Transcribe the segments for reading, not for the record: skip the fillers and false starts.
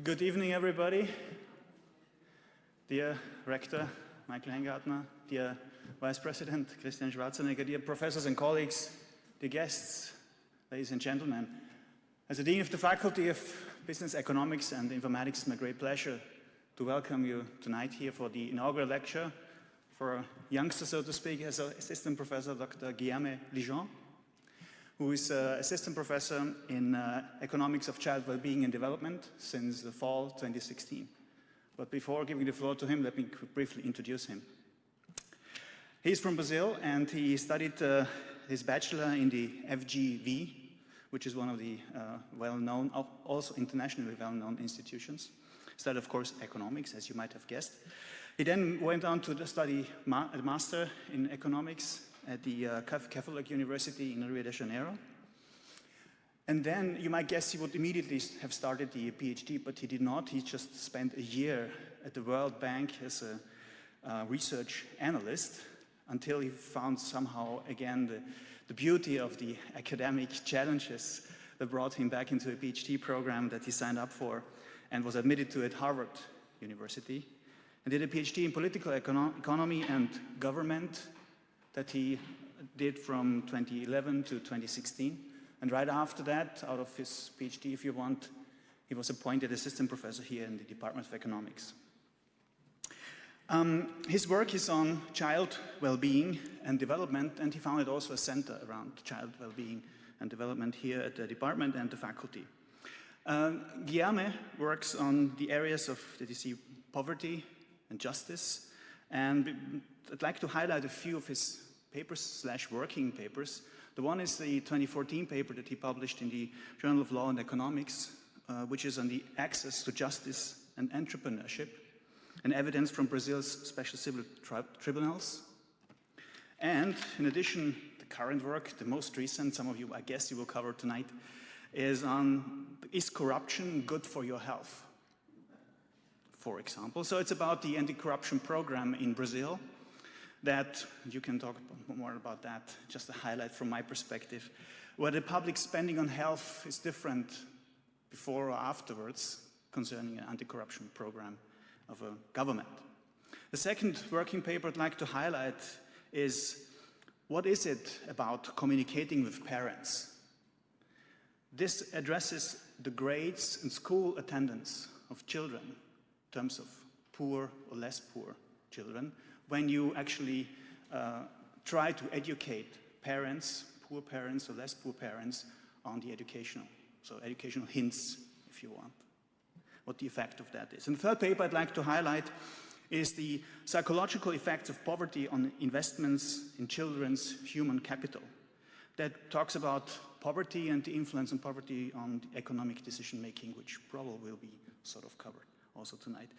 Good evening, everybody. Dear Rector Michael Hengartner, dear Vice President Christian Schwarzenegger, dear professors and colleagues, dear guests, ladies and gentlemen. As the Dean of the Faculty of Business Economics and Informatics, it's my great pleasure to welcome you tonight here for the inaugural lecture for a youngster, so to speak, as Assistant Professor Dr. Guilherme Lichand, who is Assistant Professor in Economics of Child Wellbeing and Development since the fall 2016. But before giving the floor to him, let me briefly introduce him. He's from Brazil, and he studied his bachelor in the FGV, which is one of the well-known, also internationally well-known institutions. Studied, of course, economics, as you might have guessed. He then went on to study a master in economics at the Catholic University in Rio de Janeiro. And then you might guess he would immediately have started the PhD, but he did not. He just spent a year at the World Bank as a research analyst until he found somehow, again, the beauty of the academic challenges that brought him back into a PhD program that he signed up for and was admitted to at Harvard University, and did a PhD in political economy and government that he did from 2011 to 2016. And right after that, out of his PhD, if you want, he was appointed assistant professor here in the Department of Economics. His work is on child well-being and development, and he founded also a center around child well-being and development here at the department and the faculty. Guilherme works on the areas of, that you see, poverty and justice, and I'd like to highlight a few of his papers / working papers. The one is the 2014 paper that he published in the Journal of Law and Economics, which is on the access to justice and entrepreneurship, and evidence from Brazil's special civil tribunals. And in addition, the current work, the most recent, some of you, I guess you will cover tonight, is on, is corruption good for your health, for example. So it's about the anti-corruption program in Brazil that, you can talk more about that, just a highlight from my perspective, where the public spending on health is different before or afterwards concerning an anti-corruption program of a government. The second working paper I'd like to highlight is, what is it about communicating with parents? This addresses the grades and school attendance of children in terms of poor or less poor children, when you actually try to educate parents, poor parents or less poor parents, on the educational hints, if you want, what the effect of that is. And the third paper I'd like to highlight is the psychological effects of poverty on investments in children's human capital. That talks about poverty and the influence of poverty on economic decision-making, which probably will be sort of covered also tonight.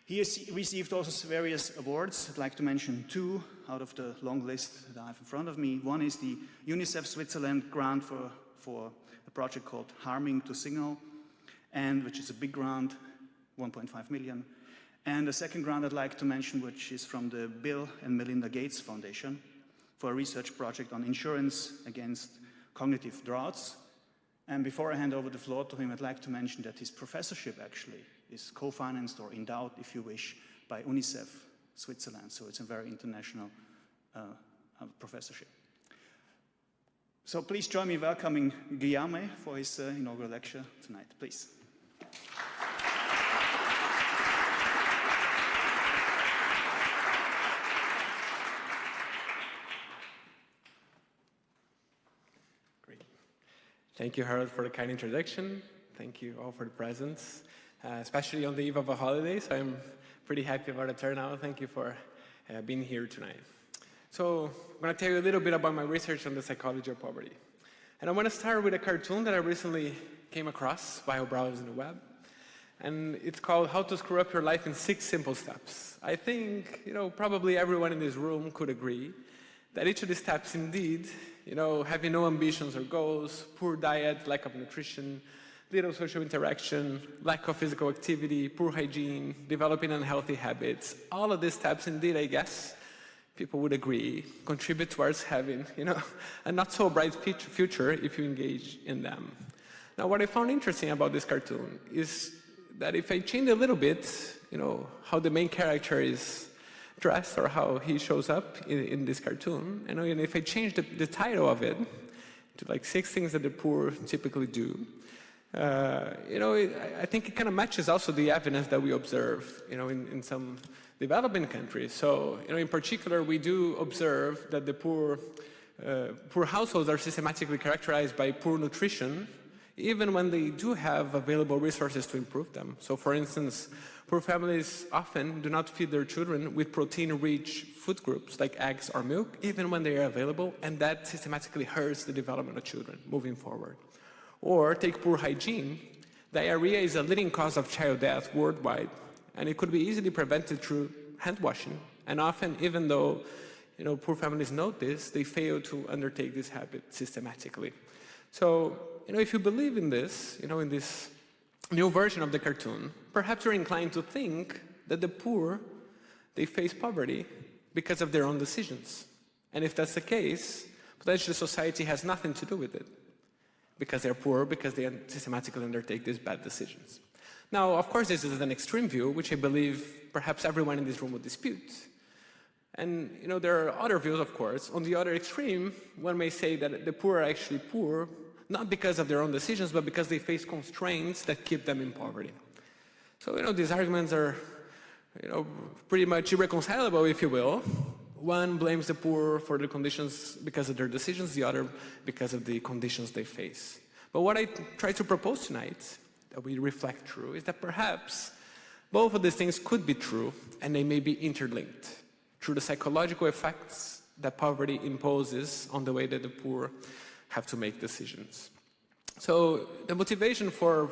He has received also various awards. I'd like to mention two out of the long list that I have in front of me. One is the UNICEF Switzerland grant for a project called Harming to Signal, and which is a big grant, 1.5 million. And the second grant I'd like to mention, which is from the Bill and Melinda Gates Foundation for a research project on insurance against cognitive droughts. And before I hand over the floor to him, I'd like to mention that his professorship actually is co-financed or endowed, if you wish, by UNICEF Switzerland. So it's a very international professorship. So please join me in welcoming Guilherme for his inaugural lecture tonight, please. Great. Thank you, Harold, for the kind introduction. Thank you all for the presence. Especially on the eve of a holiday, so I'm pretty happy about the turnout. Thank you for being here tonight. So I'm going to tell you a little bit about my research on the psychology of poverty. And I want to start with a cartoon that I recently came across while browsing the web. And it's called How to Screw Up Your Life in 6 Simple Steps. I think, probably everyone in this room could agree that each of these steps indeed, having no ambitions or goals, poor diet, lack of nutrition, little social interaction, lack of physical activity, poor hygiene, developing unhealthy habits, all of these steps indeed, I guess, people would agree, contribute towards having, a not so bright future if you engage in them. Now, what I found interesting about this cartoon is that if I change a little bit, how the main character is dressed or how he shows up in this cartoon, and if I change the title of it to like 6 things that the poor typically do, I think it kind of matches also the evidence that we observe, in some developing countries. So, in particular, we do observe that the poor households are systematically characterized by poor nutrition, even when they do have available resources to improve them. So, for instance, poor families often do not feed their children with protein-rich food groups like eggs or milk, even when they are available, and that systematically hurts the development of children moving forward. Or take poor hygiene. Diarrhea is a leading cause of child death worldwide, and it could be easily prevented through hand washing. And often, even though poor families note this, they fail to undertake this habit systematically. So, if you believe in this, in this new version of the cartoon, perhaps you're inclined to think that the poor, they face poverty because of their own decisions. And if that's the case, potentially society has nothing to do with it, because they're poor, because they systematically undertake these bad decisions. Now, of course, this is an extreme view, which I believe perhaps everyone in this room would dispute. And there are other views, of course. On the other extreme, one may say that the poor are actually poor, not because of their own decisions, but because they face constraints that keep them in poverty. So, these arguments are, pretty much irreconcilable, if you will. One blames the poor for the conditions because of their decisions, the other because of the conditions they face. But what I try to propose tonight, that we reflect through, is that perhaps both of these things could be true, and they may be interlinked through the psychological effects that poverty imposes on the way that the poor have to make decisions. So the motivation for,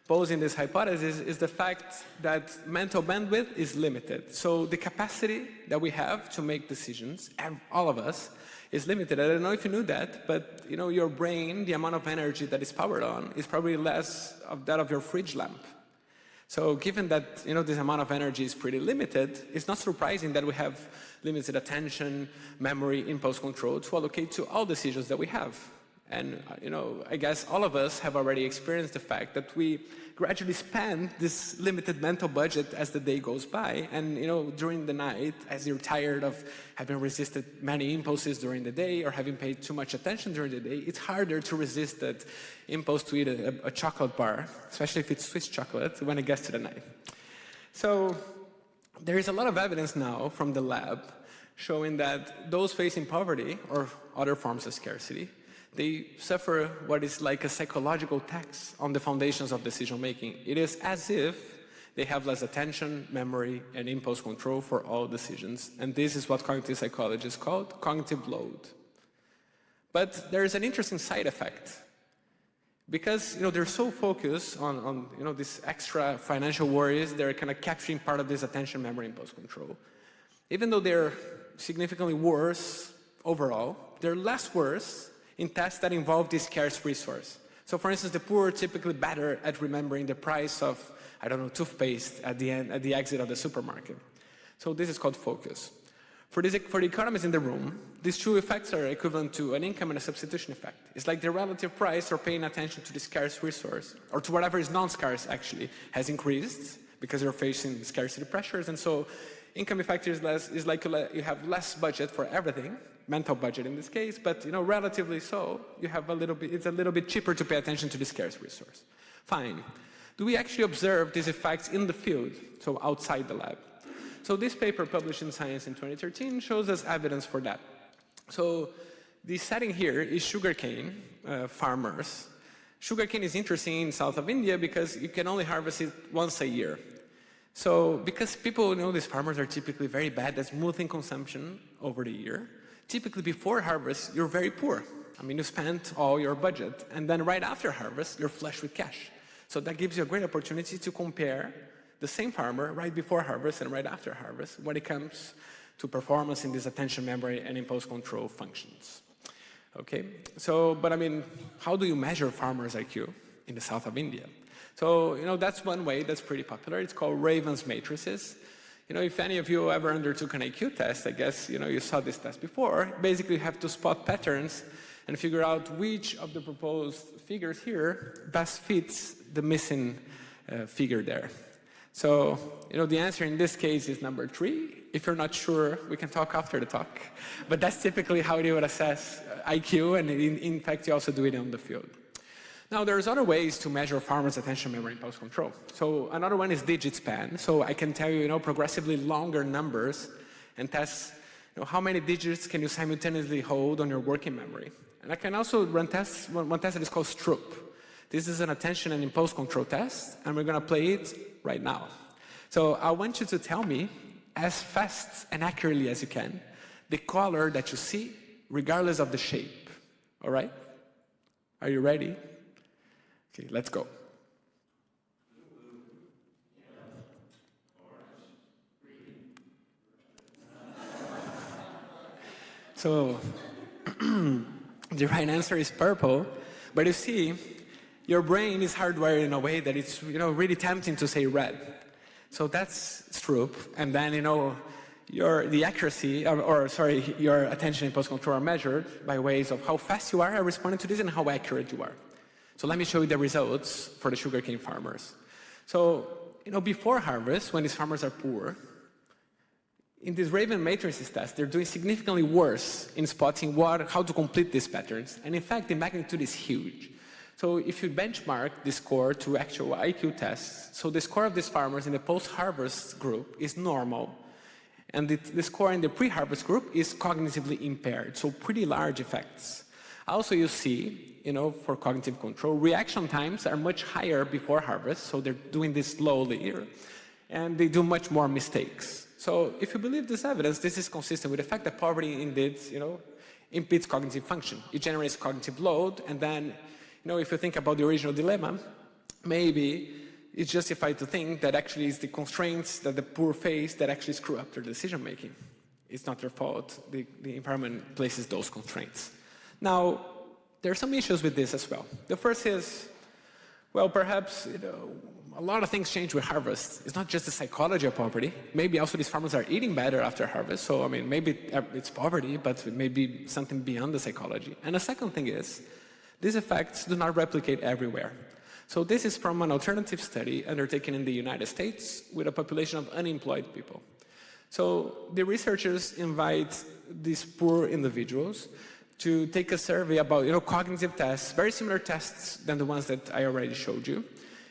posing this hypothesis is the fact that mental bandwidth is limited. So the capacity that we have to make decisions, all of us, is limited. I don't know if you knew that, but your brain, the amount of energy that is powered on, is probably less of that of your fridge lamp. So given that this amount of energy is pretty limited, it's not surprising that we have limited attention, memory, impulse control to allocate to all decisions that we have. And I guess all of us have already experienced the fact that we gradually spend this limited mental budget as the day goes by. And during the night, as you're tired of having resisted many impulses during the day or having paid too much attention during the day, it's harder to resist that impulse to eat a chocolate bar, especially if it's Swiss chocolate, when it gets to the night. So there is a lot of evidence now from the lab showing that those facing poverty or other forms of scarcity, they suffer what is like a psychological tax on the foundations of decision-making. It is as if they have less attention, memory, and impulse control for all decisions. And this is what cognitive psychologists call cognitive load. But there is an interesting side effect. Because they're so focused on these extra financial worries, they're kind of capturing part of this attention, memory, impulse control. Even though they're significantly worse overall, they're less worse in tasks that involve this scarce resource. So for instance, the poor are typically better at remembering the price of, toothpaste at the exit of the supermarket. So this is called focus. For the economists in the room, these two effects are equivalent to an income and a substitution effect. It's like the relative price or paying attention to the scarce resource, or to whatever is non-scarce actually, has increased because you're facing scarcity pressures. And so income effect is like you have less budget for everything, mental budget in this case, but relatively so, it's a little bit cheaper to pay attention to the scarce resource. Fine. Do we actually observe these effects in the field, so outside the lab? So this paper published in Science in 2013 shows us evidence for that. So the setting here is sugarcane farmers. Sugarcane is interesting in south of India because you can only harvest it once a year. So because people these farmers are typically very bad at smoothing consumption over the year, typically before harvest, you're very poor. You spent all your budget, and then right after harvest, you're flush with cash. So that gives you a great opportunity to compare the same farmer right before harvest and right after harvest when it comes to performance in these attention, memory, and impulse control functions. Okay, so, but how do you measure farmers' IQ in the south of India? So, that's one way that's pretty popular. It's called Raven's matrices. If any of you ever undertook an IQ test, I guess, you saw this test before. Basically, you have to spot patterns and figure out which of the proposed figures here best fits the missing figure there. So, the answer in this case is number 3. If you're not sure, we can talk after the talk. But that's typically how they would assess IQ, and in fact, you also do it on the field. Now, there's other ways to measure farmers' attention, memory, impulse control. So another one is digit span. So I can tell you, progressively longer numbers and test, how many digits can you simultaneously hold on your working memory. And I can also run tests, one test that is called STROOP. This is an attention and impulse control test, and we're going to play it right now. So I want you to tell me, as fast and accurately as you can, the color that you see, regardless of the shape. All right? Are you ready? Okay, let's go. So the right answer is purple, but you see, your brain is hardwired in a way that it's really tempting to say red. So that's STROOP, and then your attention impulse control are measured by ways of how fast you are at responding to this and how accurate you are. So let me show you the results for the sugarcane farmers. So before harvest, when these farmers are poor, in this Raven matrices test, they're doing significantly worse in spotting how to complete these patterns. And in fact, the magnitude is huge. So if you benchmark the score to actual IQ tests, so the score of these farmers in the post-harvest group is normal. And the score in the pre-harvest group is cognitively impaired, so pretty large effects. Also, you see, for cognitive control, reaction times are much higher before harvest, so they're doing this slowly, and they do much more mistakes. So if you believe this evidence, this is consistent with the fact that poverty indeed, impedes cognitive function. It generates cognitive load, and then, if you think about the original dilemma, maybe it's justified to think that actually it's the constraints that the poor face that actually screw up their decision making. It's not their fault. The environment places those constraints. Now, there are some issues with this as well. The first is, well, perhaps, a lot of things change with harvest. It's not just the psychology of poverty. Maybe also these farmers are eating better after harvest. So, maybe it's poverty, but maybe something beyond the psychology. And the second thing is, these effects do not replicate everywhere. So this is from an alternative study undertaken in the United States with a population of unemployed people. So the researchers invite these poor individuals to take a survey about cognitive tests, very similar tests than the ones that I already showed you.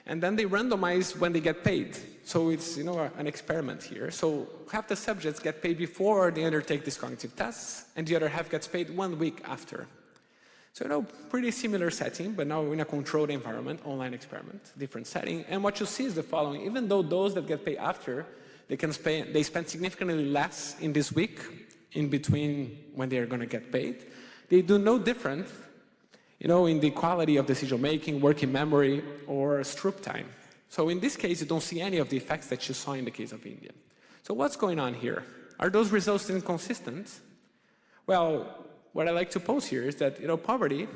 And then they randomize when they get paid. So it's an experiment here. So half the subjects get paid before they undertake these cognitive tests, and the other half gets paid 1 week after. So pretty similar setting, but now in a controlled environment, online experiment, different setting. And what you see is the following: even though those that get paid after, they spend significantly less in this week in between when they are going to get paid, they do no different in the quality of decision making, working memory, or STROOP time. So in this case, you don't see any of the effects that you saw in the case of India. So what's going on here? Are those results inconsistent? Well, what I like to pose here is that poverty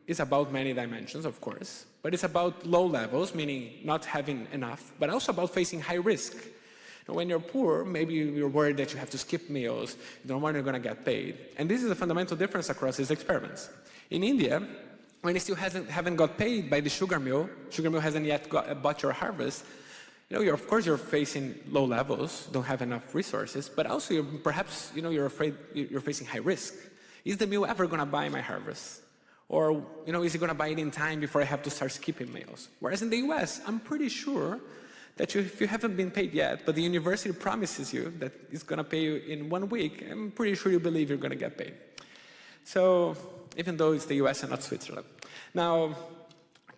is about many dimensions, of course, but it's about low levels, meaning not having enough, but also about facing high risk. When you're poor, maybe you're worried that you have to skip meals, you don't know when you're going to get paid. And this is a fundamental difference across these experiments. In India, when you still haven't got paid by the sugar mill hasn't yet bought your harvest, of course you're facing low levels, don't have enough resources, but also perhaps you're afraid you're facing high risk. Is the mill ever going to buy my harvest? Or is it going to buy it in time before I have to start skipping meals? Whereas in the US, I'm pretty sure that if you haven't been paid yet, but the university promises you that it's going to pay you in 1 week, I'm pretty sure you believe you're going to get paid. So even though it's the US and not Switzerland. Now,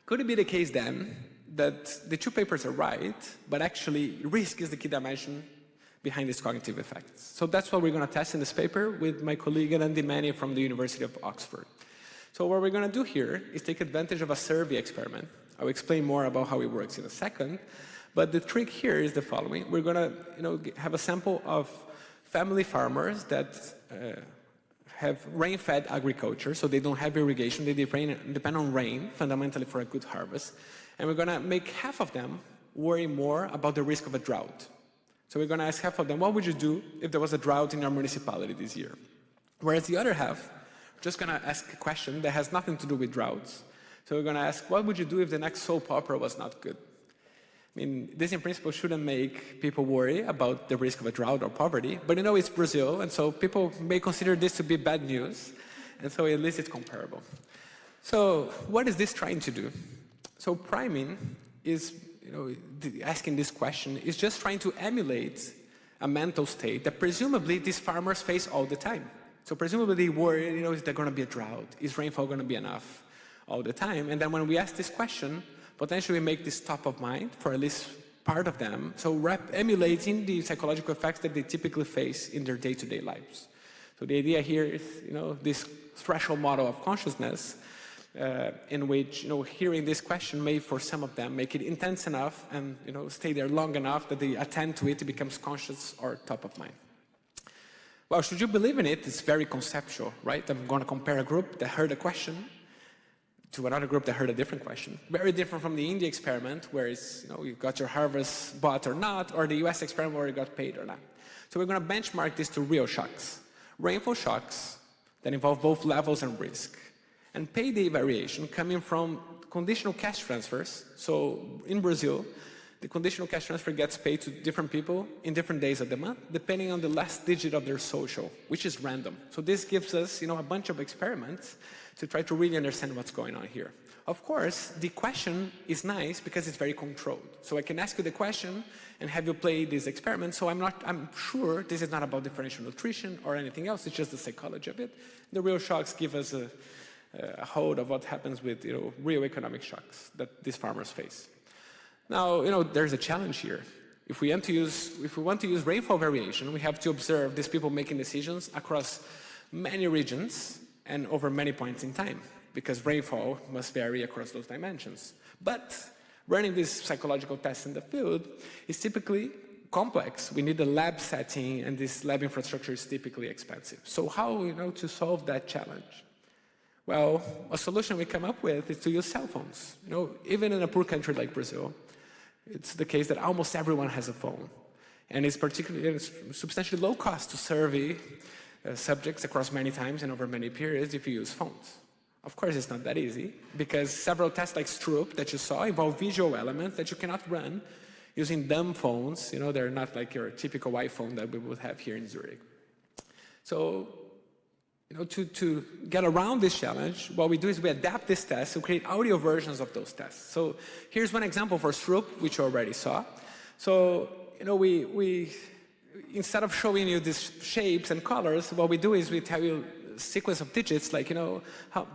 could it be the case then that the two papers are right, but actually risk is the key dimension behind these cognitive effects? So that's what we're going to test in this paper with my colleague Andy Mani from the University of Oxford. So what we're going to do here is take advantage of a survey experiment. I'll explain more about how it works in a second. But the trick here is the following. We're going to have a sample of family farmers that have rain-fed agriculture, so they don't have irrigation. They depend on rain, fundamentally, for a good harvest. And we're going to make half of them worry more about the risk of a drought. So we're going to ask half of them, what would you do if there was a drought in your municipality this year? Whereas the other half, we're just going to ask a question that has nothing to do with droughts. So we're going to ask, what would you do if the next soap opera was not good? I mean, this in principle shouldn't make people worry about the risk of a drought or poverty, but it's Brazil, and so people may consider this to be bad news, and so at least it's comparable. So what is this trying to do? So priming is, asking this question is just trying to emulate a mental state that presumably these farmers face all the time. So presumably they worry, is there going to be a drought? Is rainfall going to be enough all the time? And then when we ask this question, potentially we make this top of mind for at least part of them, so emulating the psychological effects that they typically face in their day-to-day lives. So the idea here is, this threshold model of consciousness in which, hearing this question may, for some of them, make it intense enough and, stay there long enough that they attend to it, it becomes conscious or top of mind. Well, should you believe in it, it's very conceptual, right? I'm going to compare a group that heard a question to another group that heard a different question. Very different from the India experiment, where it's, you got your harvest bought or not, or the US experiment where you got paid or not. So we're going to benchmark this to real shocks. Rainfall shocks that involve both levels and risk. And payday variation coming from conditional cash transfers. So in Brazil, the conditional cash transfer gets paid to different people in different days of the month, depending on the last digit of their social, which is random. So this gives us, a bunch of experiments to try to really understand what's going on here. Of course, the question is nice because it's very controlled. So I can ask you the question and have you play this experiment. So I'm sure this is not about differential nutrition or anything else. It's just the psychology of it. The real shocks give us a hold of what happens with, real economic shocks that these farmers face. Now, there's a challenge here. If we want to use rainfall variation, we have to observe these people making decisions across many regions and over many points in time, because rainfall must vary across those dimensions. But running these psychological tests in the field is typically complex. We need a lab setting, and this lab infrastructure is typically expensive. So how, to solve that challenge? Well, a solution we come up with is to use cell phones. Even in a poor country like Brazil, it's the case that almost everyone has a phone. And it's substantially low cost to survey subjects across many times and over many periods if you use phones. Of course, it's not that easy, because several tests like Stroop that you saw involve visual elements that you cannot run using dumb phones. They're not like your typical iPhone that we would have here in Zurich. So, to get around this challenge, what we do is we adapt this test to create audio versions of those tests. So here's one example for Stroop, which you already saw. So, we instead of showing you these shapes and colors, what we do is we tell you a sequence of digits, like,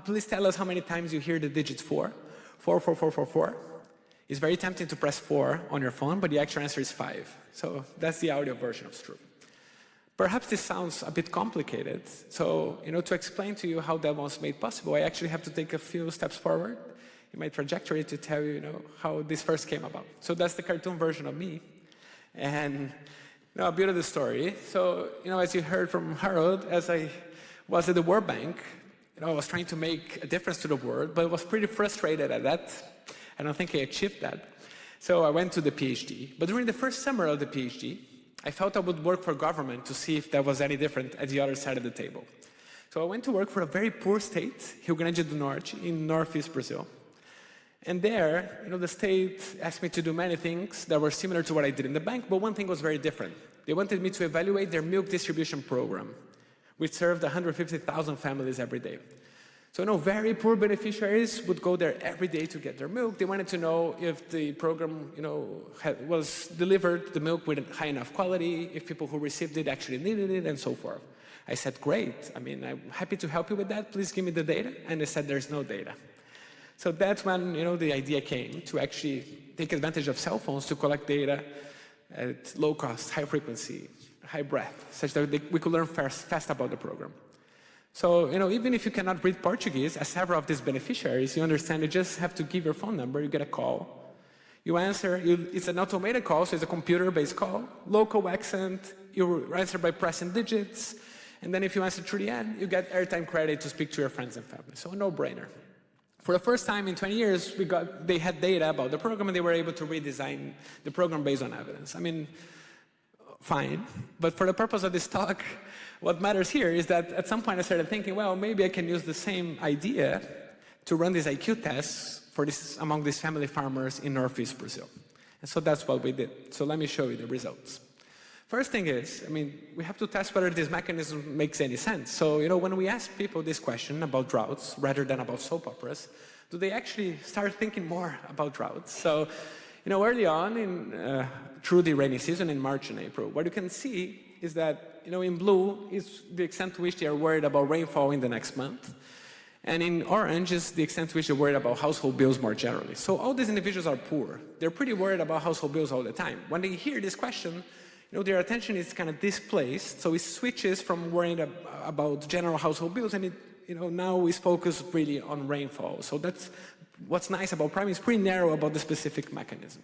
please tell us how many times you hear the digits 4. 4, 4, 4, 4, 4. It's very tempting to press 4 on your phone, but the actual answer is 5. So that's the audio version of Stroop. Perhaps this sounds a bit complicated. So, to explain to you how that was made possible, I actually have to take a few steps forward in my trajectory to tell you, how this first came about. So that's the cartoon version of me. And a bit of the story. So, as you heard from Harold, as I was at the World Bank, I was trying to make a difference to the world, but I was pretty frustrated at that. I don't think I achieved that. So I went to the PhD. But during the first summer of the PhD, I felt I would work for government to see if that was any different at the other side of the table. So I went to work for a very poor state, Rio Grande do Norte, in northeast Brazil. And there, the state asked me to do many things that were similar to what I did in the bank, but one thing was very different. They wanted me to evaluate their milk distribution program, which served 150,000 families every day. So, very poor beneficiaries would go there every day to get their milk. They wanted to know if the program, was delivered the milk with high enough quality, if people who received it actually needed it, and so forth. I said, great. I'm happy to help you with that. Please give me the data. And they said, there's no data. So that's when, the idea came to actually take advantage of cell phones to collect data at low cost, high frequency, high breadth, such that we could learn fast about the program. So, even if you cannot read Portuguese, as several of these beneficiaries, you understand you just have to give your phone number, you get a call. You answer, it's an automated call, so it's a computer-based call, local accent, you answer by pressing digits, and then if you answer through the end, you get airtime credit to speak to your friends and family. So a no-brainer. For the first time in 20 years, they had data about the program, and they were able to redesign the program based on evidence. Fine. But for the purpose of this talk, what matters here is that at some point I started thinking, well, maybe I can use the same idea to run these IQ tests among these family farmers in northeast Brazil. And so that's what we did. So let me show you the results. First thing is, we have to test whether this mechanism makes any sense. So, when we ask people this question about droughts rather than about soap operas, do they actually start thinking more about droughts? So, early on through the rainy season in March and April, what you can see is that, in blue is the extent to which they are worried about rainfall in the next month. And in orange is the extent to which they're worried about household bills more generally. So all these individuals are poor. They're pretty worried about household bills all the time. When they hear this question, their attention is kind of displaced. So it switches from worrying about general household bills, and now is focused really on rainfall. So that's what's nice about priming. It's pretty narrow about the specific mechanism.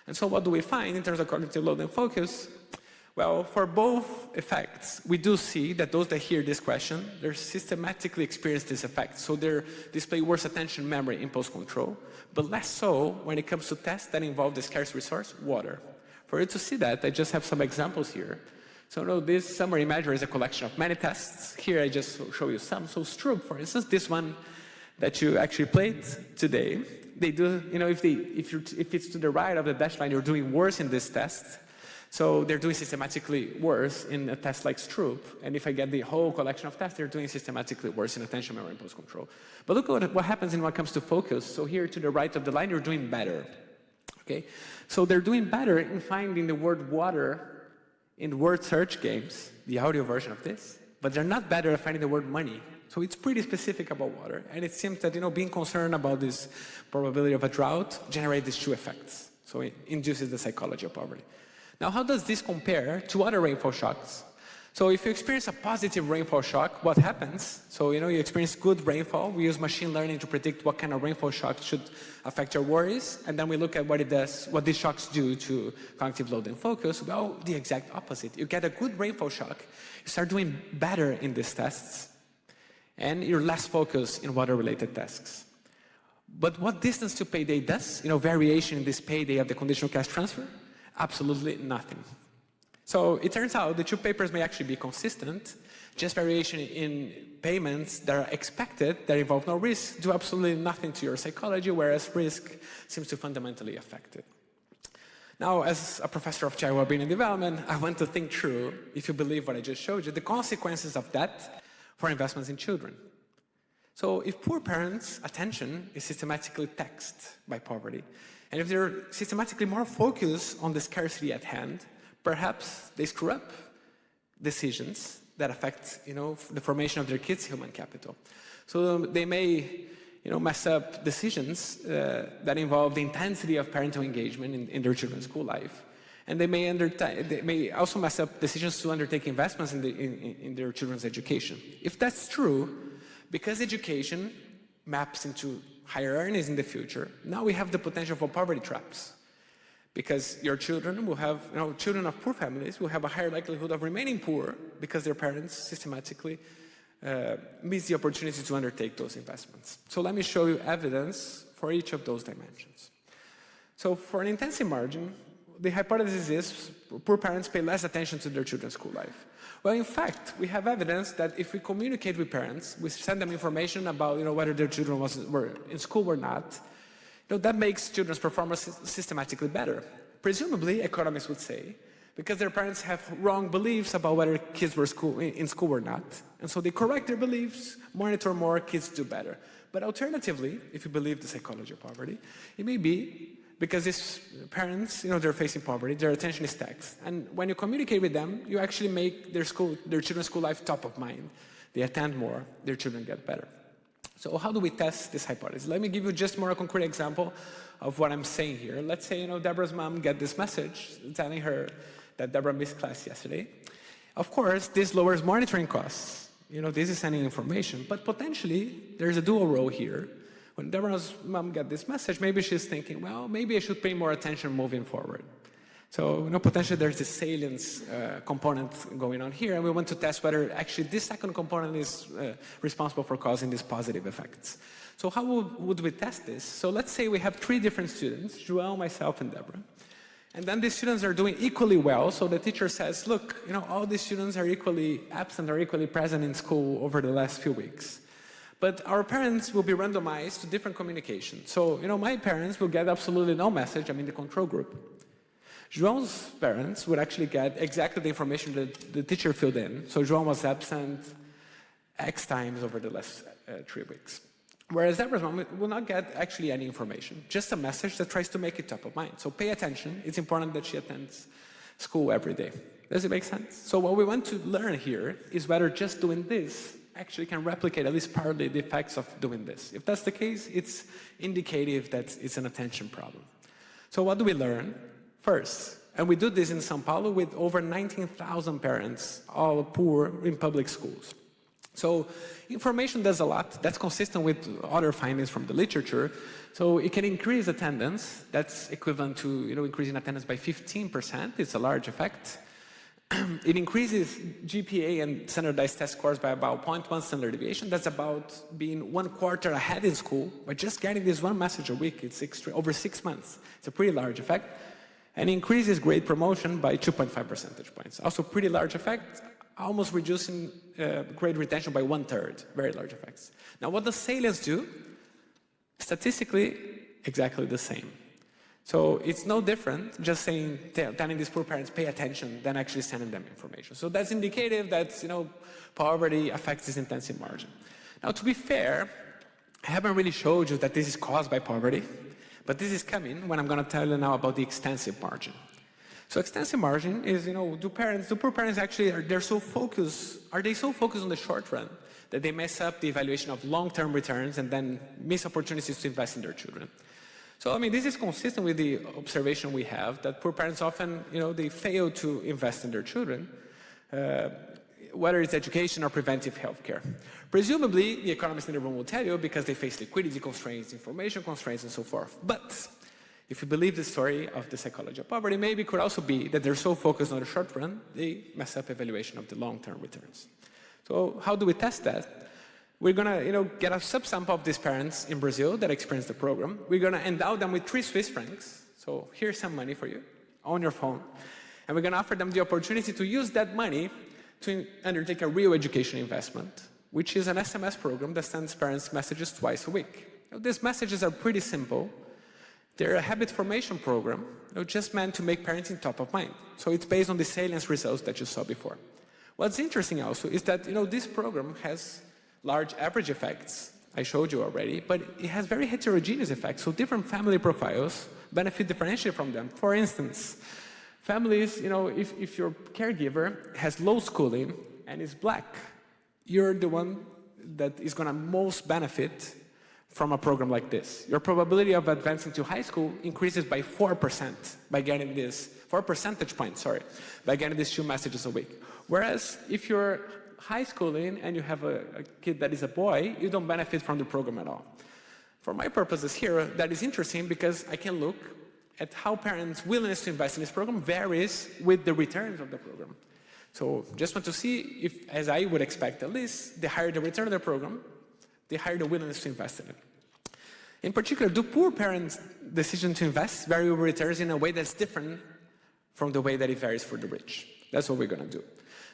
And so what do we find in terms of cognitive load and focus? Well, for both effects, we do see that those that hear this question, they systematically experience this effect. So they display worse attention, memory, impulse control, but less so when it comes to tests that involve the scarce resource, water. For you to see that, I just have some examples here. So this summary measure is a collection of many tests. Here I just show you some. So Stroop, for instance, this one that you actually played today, they do, if it's to the right of the dashed line, you're doing worse in this test. So they're doing systematically worse in a test like Stroop. And if I get the whole collection of tests, they're doing systematically worse in attention, memory, impulse control. But look at what happens when it comes to focus. So here to the right of the line, you're doing better. Okay? So they're doing better in finding the word water in word search games, the audio version of this, but they're not better at finding the word money. So it's pretty specific about water. And it seems that, being concerned about this probability of a drought generates these two effects. So it induces the psychology of poverty. Now, how does this compare to other rainfall shocks? So if you experience a positive rainfall shock, what happens? So, you experience good rainfall. We use machine learning to predict what kind of rainfall shock should affect your worries. And then we look at what it does, what these shocks do to cognitive load and focus. Well, the exact opposite. You get a good rainfall shock. You start doing better in these tests. And you're less focused in water-related tasks. But what distance to payday does? Variation in this payday of the conditional cash transfer? Absolutely nothing. So it turns out the two papers may actually be consistent. Just variation in payments that are expected, that involve no risk, do absolutely nothing to your psychology, whereas risk seems to fundamentally affect it. Now, as a professor of child well-being and development, I want to think through, if you believe what I just showed you, the consequences of that for investments in children. So if poor parents' attention is systematically taxed by poverty, and if they're systematically more focused on the scarcity at hand, perhaps they screw up decisions that affect, the formation of their kids' human capital. So they may, mess up decisions that involve the intensity of parental engagement in their children's school life. And they may also mess up decisions to undertake investments in their children's education. If that's true, because education maps into higher earnings in the future, now we have the potential for poverty traps. Because your children will have, children of poor families will have a higher likelihood of remaining poor because their parents systematically miss the opportunity to undertake those investments. So let me show you evidence for each of those dimensions. So for an intensive margin, the hypothesis is poor parents pay less attention to their children's school life. Well, in fact, we have evidence that if we communicate with parents, we send them information about whether their children were in school or not, that makes children's performance systematically better. Presumably, economists would say, because their parents have wrong beliefs about whether kids were in school or not. And so they correct their beliefs, monitor more, kids do better. But alternatively, if you believe the psychology of poverty, it may be because these parents, they're facing poverty, their attention is taxed. And when you communicate with them, you actually make their children's school life top of mind. They attend more, their children get better. So how do we test this hypothesis? Let me give you just more a concrete example of what I'm saying here. Let's say, Deborah's mom get this message telling her that Deborah missed class yesterday. Of course, this lowers monitoring costs. This is sending information, but potentially there's a dual role here. When Deborah's mom got this message, maybe she's thinking, well, maybe I should pay more attention moving forward. So, potentially there's this salience component going on here, and we want to test whether actually this second component is responsible for causing these positive effects. So how would we test this? So let's say we have 3 different students, Joel, myself, and Deborah. And then these students are doing equally well, so the teacher says, look, all these students are equally absent or equally present in school over the last few weeks. but our parents will be randomized to different communication. So, my parents will get absolutely no message. I'm in the control group. João's parents would actually get exactly the information that the teacher filled in. So João was absent X times over the last 3 weeks. Whereas Deborah's mom will not get actually any information, just a message that tries to make it top of mind. So pay attention. It's important that she attends school every day. Does it make sense? So what we want to learn here is whether just doing this actually can replicate at least partly the effects of doing this. If that's the case, it's indicative that it's an attention problem. So what do we learn? First, and we do this in São Paulo with over 19,000 parents, all poor in public schools. So information does a lot. That's consistent with other findings from the literature. So it can increase attendance. That's equivalent to increasing attendance by 15%. It's a large effect. It increases GPA and standardized test scores by about 0.1 standard deviation. That's about being 1/4 ahead in school by just getting this one message a week. It's over 6 months. It's a pretty large effect. And increases grade promotion by 2.5 percentage points. Also pretty large effect, almost reducing grade retention by 1/3. Very large effects. Now what does salience do? Statistically, exactly the same. So it's no different just telling these poor parents pay attention than actually sending them information. So that's indicative that poverty affects this intensive margin. Now to be fair, I haven't really showed you that this is caused by poverty. But this is coming when I'm going to tell you now about the extensive margin. So extensive margin is, do poor parents actually, are they so focused on the short run that they mess up the evaluation of long-term returns and then miss opportunities to invest in their children? So, this is consistent with the observation we have that poor parents often, they fail to invest in their children, whether it's education or preventive health care. Presumably, the economists in the room will tell you because they face liquidity constraints, information constraints, and so forth. But if you believe the story of the psychology of poverty, maybe it could also be that they're so focused on the short run, they mess up evaluation of the long-term returns. So how do we test that? We're going to get a subsample of these parents in Brazil that experience the program. We're going to endow them with 3 Swiss francs. So here's some money for you on your phone. And we're going to offer them the opportunity to use that money to undertake a real education investment, which is an SMS program that sends parents messages twice a week. These messages are pretty simple. They're a habit formation program, just meant to make parenting top of mind. So it's based on the salience results that you saw before. What's interesting also is that this program has large average effects, I showed you already, but it has very heterogeneous effects. So different family profiles benefit differentially from them. For instance, families, if your caregiver has low schooling and is black, you're the one that is going to most benefit from a program like this. Your probability of advancing to high school increases by 4% by getting this, 4 percentage points, by getting these 2 messages a week. Whereas if you're high schooling and you have a kid that is a boy, you don't benefit from the program at all. For my purposes here, that is interesting because I can look at how parents' willingness to invest in this program varies with the returns of the program. So just want to see if, as I would expect at least, the higher the return of the program, the higher the willingness to invest in it. In particular, do poor parents' decision to invest vary with returns in a way that's different from the way that it varies for the rich? That's what we're going to do.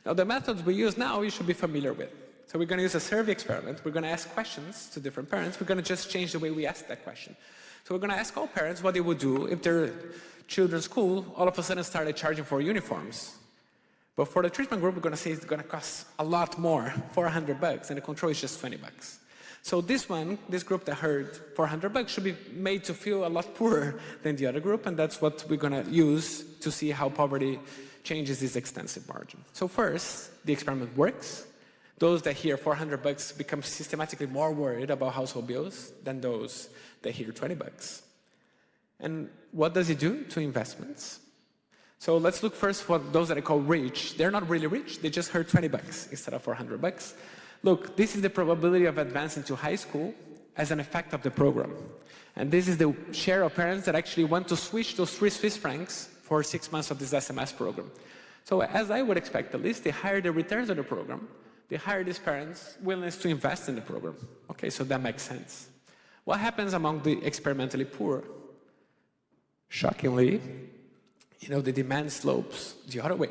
Now, the methods we use now, you should be familiar with. So we're going to use a survey experiment. We're going to ask questions to different parents. We're going to just change the way we ask that question. So we're going to ask all parents what they would do if their children's school all of a sudden started charging for uniforms. But for the treatment group, we're going to say it's going to cost a lot more, $400, and the control is just $20. So this group that heard $400 should be made to feel a lot poorer than the other group, and that's what we're going to use to see how poverty changes this extensive margin. So first, the experiment works. Those that hear $400 become systematically more worried about household bills than those that hear $20. And what does it do to investments? So let's look first for those that I call rich. They're not really rich, they just heard $20 instead of $400. Look, this is the probability of advancing to high school as an effect of the program. And this is the share of parents that actually want to switch those 3 Swiss francs for 6 months of this SMS program. So as I would expect, at least the higher the returns of the program, the higher these parents' willingness to invest in the program. Okay, so that makes sense. What happens among the experimentally poor? Shockingly, the demand slopes the other way.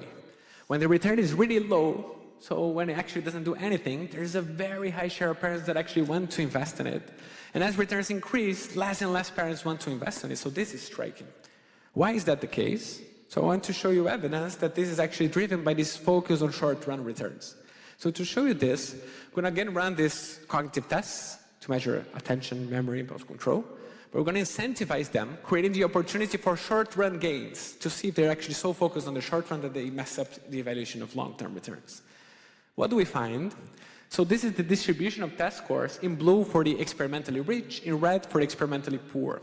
When the return is really low, So when it actually doesn't do anything, there's a very high share of parents that actually want to invest in it. And as returns increase, less and less parents want to invest in it. So this is striking. Why is that the case? So I want to show you evidence that this is actually driven by this focus on short-run returns. So to show you this, we're going to again run these cognitive tests to measure attention, memory, impulse control. But we're going to incentivize them, creating the opportunity for short-run gains to see if they're actually so focused on the short run that they mess up the evaluation of long-term returns. What do we find? So this is the distribution of test scores in blue for the experimentally rich, in red for the experimentally poor.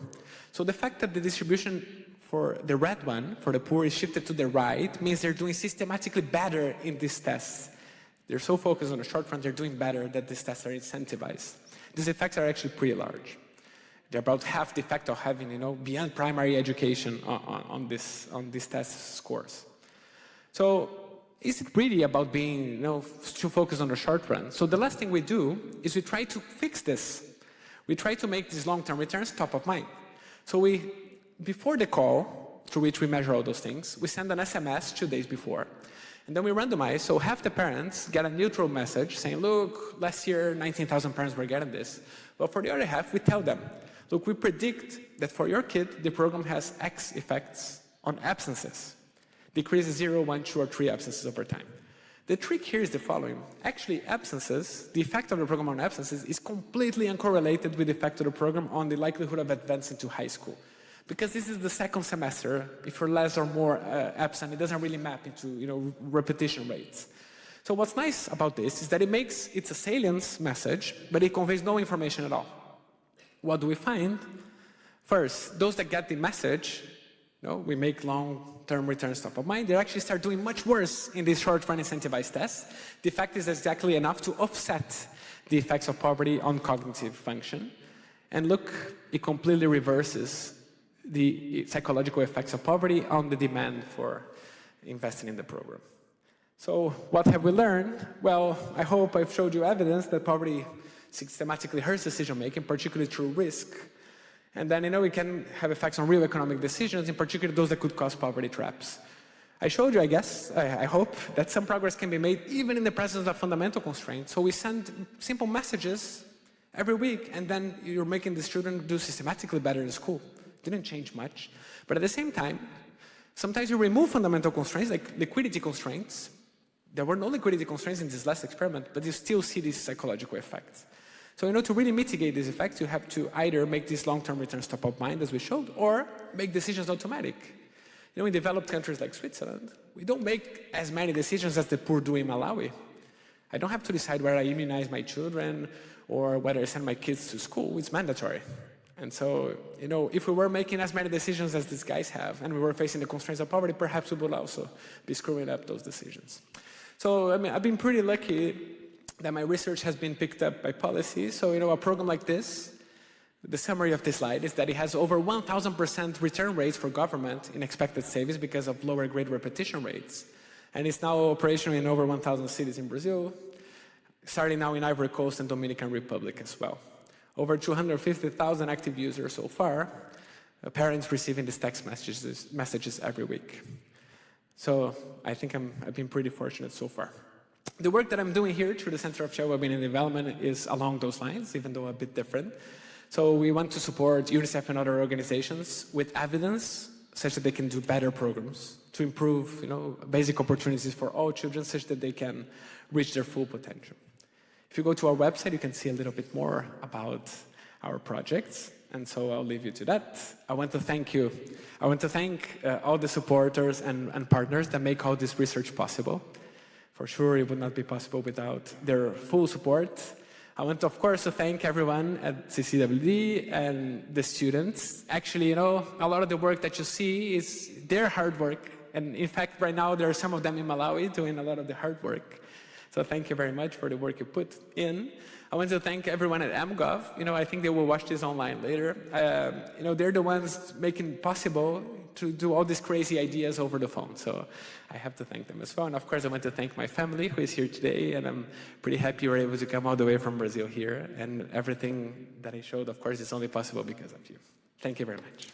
So the fact that the distribution for the red one, for the poor, is shifted to the right means they're doing systematically better in these tests. They're so focused on the short run, they're doing better that these tests are incentivized. These effects are actually pretty large. They're about half the effect of having, beyond primary education on these test scores. So is it really about being, too focused on the short run? So the last thing we do is we try to fix this. We try to make these long-term returns top of mind. So before the call, through which we measure all those things, we send an SMS 2 days before. And then we randomize, so half the parents get a neutral message saying, look, last year 19,000 parents were getting this. But for the other half, we tell them, look, we predict that for your kid, the program has X effects on absences. Decreases 0, 1, 2, or 3 absences over time. The trick here is the following. Actually, absences, the effect of the program on absences is completely uncorrelated with the effect of the program on the likelihood of advancing to high school. Because this is the second semester, if you're less or more absent, it doesn't really map into repetition rates. So what's nice about this is that it's a salience message, but it conveys no information at all. What do we find? First, those that get the message, we make long-term returns top of mind, they actually start doing much worse in these short-run incentivized tests. The effect is exactly enough to offset the effects of poverty on cognitive function. And look, it completely reverses the psychological effects of poverty on the demand for investing in the program. So what have we learned? Well, I hope I've showed you evidence that poverty systematically hurts decision-making, particularly through risk. And then, we can have effects on real economic decisions, in particular those that could cause poverty traps. I showed you, I hope, that some progress can be made even in the presence of fundamental constraints. So we send simple messages every week, and then you're making the student do systematically better in school. Didn't change much. But at the same time, sometimes you remove fundamental constraints, like liquidity constraints. There were no liquidity constraints in this last experiment, but you still see these psychological effects. So, to really mitigate these effects, you have to either make these long-term returns top of mind, as we showed, or make decisions automatic. In developed countries like Switzerland, we don't make as many decisions as the poor do in Malawi. I don't have to decide whether I immunize my children or whether I send my kids to school. It's mandatory. And so, if we were making as many decisions as these guys have, and we were facing the constraints of poverty, perhaps we would also be screwing up those decisions. So, I've been pretty lucky that my research has been picked up by policy. So, a program like this, the summary of this slide is that it has over 1,000% return rates for government in expected savings because of lower grade repetition rates. And it's now operational in over 1,000 cities in Brazil, starting now in Ivory Coast and Dominican Republic as well. Over 250,000 active users so far, parents receiving these text messages every week. So I think I've been pretty fortunate so far. The work that I'm doing here through the Center of Child Wellbeing and Development is along those lines, even though a bit different. So we want to support UNICEF and other organizations with evidence such that they can do better programs to improve, basic opportunities for all children such that they can reach their full potential. If you go to our website, you can see a little bit more about our projects. And so I'll leave you to that. I want to thank you. I want to thank all the supporters and partners that make all this research possible. For sure, it would not be possible without their full support. I want, of course, to thank everyone at CCWD and the students. Actually, a lot of the work that you see is their hard work. And in fact, right now, there are some of them in Malawi doing a lot of the hard work. So thank you very much for the work you put in. I want to thank everyone at MGov. I think they will watch this online later. They're the ones making it possible to do all these crazy ideas over the phone. So I have to thank them as well. And of course, I want to thank my family who is here today. And I'm pretty happy you were able to come all the way from Brazil here. And everything that I showed, of course, is only possible because of you. Thank you very much.